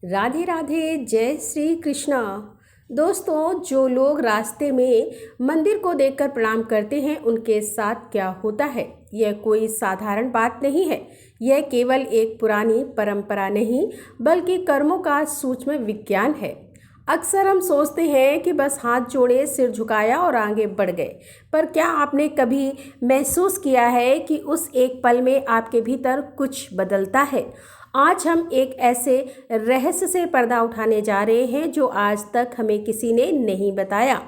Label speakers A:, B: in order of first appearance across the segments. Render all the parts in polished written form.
A: राधे राधे, जय श्री कृष्णा। दोस्तों, जो लोग रास्ते में मंदिर को देखकर प्रणाम करते हैं उनके साथ क्या होता है, यह कोई साधारण बात नहीं है। यह केवल एक पुरानी परंपरा नहीं बल्कि कर्मों का सूक्ष्म विज्ञान है। अक्सर हम सोचते हैं कि बस हाथ जोड़े, सिर झुकाया और आगे बढ़ गए, पर क्या आपने कभी महसूस किया है कि उस एक पल में आपके भीतर कुछ बदलता है। आज हम एक ऐसे रहस्य से पर्दा उठाने जा रहे हैं जो आज तक हमें किसी ने नहीं बताया।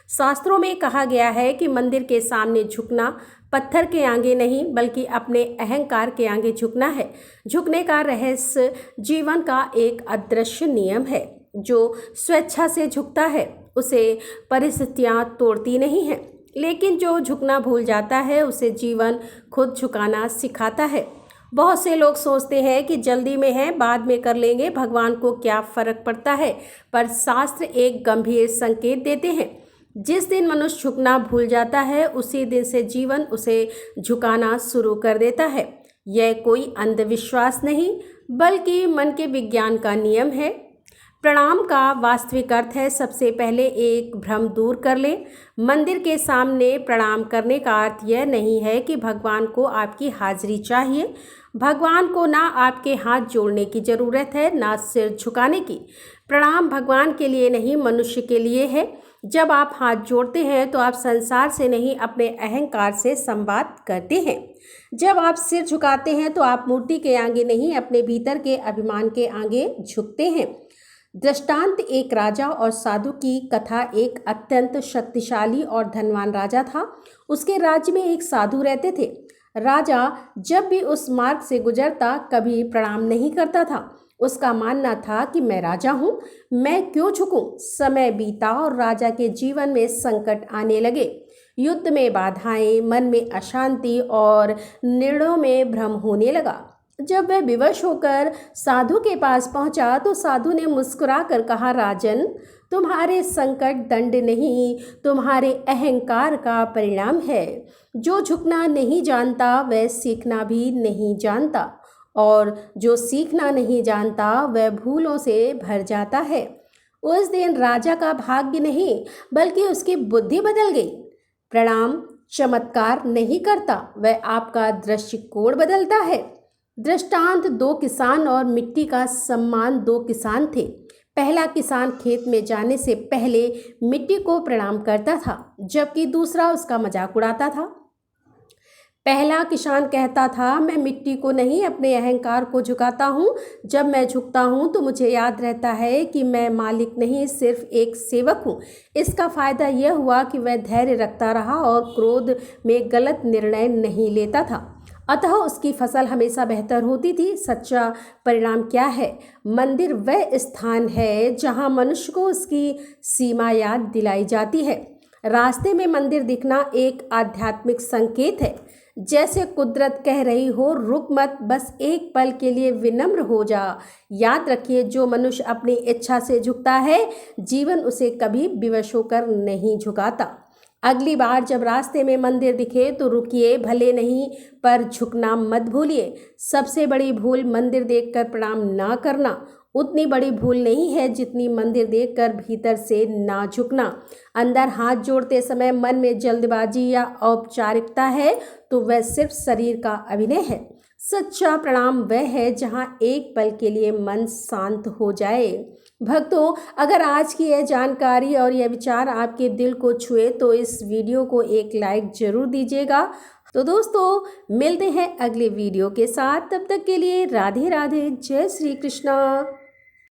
A: शास्त्रों में कहा गया है कि मंदिर के सामने झुकना पत्थर के आगे नहीं बल्कि अपने अहंकार के आगे झुकना है। झुकने का रहस्य जीवन का एक अदृश्य नियम है। जो स्वेच्छा से झुकता है उसे परिस्थितियां तोड़ती नहीं हैं, लेकिन जो झुकना भूल जाता है उसे जीवन खुद झुकाना सिखाता है। बहुत से लोग सोचते हैं कि जल्दी में है, बाद में कर लेंगे, भगवान को क्या फर्क पड़ता है। पर शास्त्र एक गंभीर संकेत देते हैं। जिस दिन मनुष्य झुकना भूल जाता है उसी दिन से जीवन उसे झुकाना शुरू कर देता है। यह कोई अंधविश्वास नहीं बल्कि मन के विज्ञान का नियम है। प्रणाम का वास्तविक अर्थ है सबसे पहले एक भ्रम दूर कर ले। मंदिर के सामने प्रणाम करने का अर्थ यह नहीं है कि भगवान को आपकी हाजिरी चाहिए। भगवान को ना आपके हाथ जोड़ने की ज़रूरत है, ना सिर झुकाने की। प्रणाम भगवान के लिए नहीं, मनुष्य के लिए है। जब आप हाथ जोड़ते हैं तो आप संसार से नहीं, अपने अहंकार से संवाद करते हैं। जब आप सिर झुकाते हैं तो आप मूर्ति के आगे नहीं, अपने भीतर के अभिमान के आगे झुकते हैं। दृष्टांत, एक राजा और साधु की कथा। एक अत्यंत शक्तिशाली और धनवान राजा था। उसके राज्य में एक साधु रहते थे। राजा जब भी उस मार्ग से गुजरता कभी प्रणाम नहीं करता था। उसका मानना था कि मैं राजा हूँ, मैं क्यों झुकूं। समय बीता और राजा के जीवन में संकट आने लगे। युद्ध में बाधाएं, मन में अशांति और निर्णयों में भ्रम होने लगा। जब वह विवश होकर साधु के पास पहुंचा तो साधु ने मुस्कुरा कर कहा, राजन, तुम्हारे संकट दंड नहीं, तुम्हारे अहंकार का परिणाम है। जो झुकना नहीं जानता वह सीखना भी नहीं जानता, और जो सीखना नहीं जानता वह भूलों से भर जाता है। उस दिन राजा का भाग्य नहीं बल्कि उसकी बुद्धि बदल गई। प्रणाम चमत्कार नहीं करता, वह आपका दृष्टिकोण बदलता है। दृष्टांत, दो किसान और मिट्टी का सम्मान। दो किसान थे। पहला किसान खेत में जाने से पहले मिट्टी को प्रणाम करता था, जबकि दूसरा उसका मजाक उड़ाता था। पहला किसान कहता था, मैं मिट्टी को नहीं, अपने अहंकार को झुकाता हूँ। जब मैं झुकता हूँ तो मुझे याद रहता है कि मैं मालिक नहीं, सिर्फ एक सेवक हूँ। इसका फायदा यह हुआ कि वह धैर्य रखता रहा और क्रोध में गलत निर्णय नहीं लेता था, अतः उसकी फसल हमेशा बेहतर होती थी। सच्चा परिणाम क्या है? मंदिर वह स्थान है जहाँ मनुष्य को उसकी सीमा याद दिलाई जाती है। रास्ते में मंदिर दिखना एक आध्यात्मिक संकेत है। जैसे कुदरत कह रही हो, रुक मत, बस एक पल के लिए विनम्र हो जा। याद रखिए, जो मनुष्य अपनी इच्छा से झुकता है जीवन उसे कभी विवश होकर नहीं झुकाता। अगली बार जब रास्ते में मंदिर दिखे तो रुकिए, भले नहीं पर झुकना मत भूलिए। सबसे बड़ी भूल मंदिर देखकर प्रणाम ना करना। उतनी बड़ी भूल नहीं है जितनी मंदिर देखकर भीतर से ना झुकना। अंदर हाथ जोड़ते समय मन में जल्दबाजी या औपचारिकता है तो वह सिर्फ शरीर का अभिनय है। सच्चा प्रणाम वह है जहाँ एक पल के लिए मन शांत हो जाए। भक्तों, अगर आज की यह जानकारी और यह विचार आपके दिल को छुए तो इस वीडियो को एक लाइक जरूर दीजिएगा। तो दोस्तों, मिलते हैं अगले वीडियो के साथ। तब तक के लिए राधे राधे, जय श्री कृष्णा।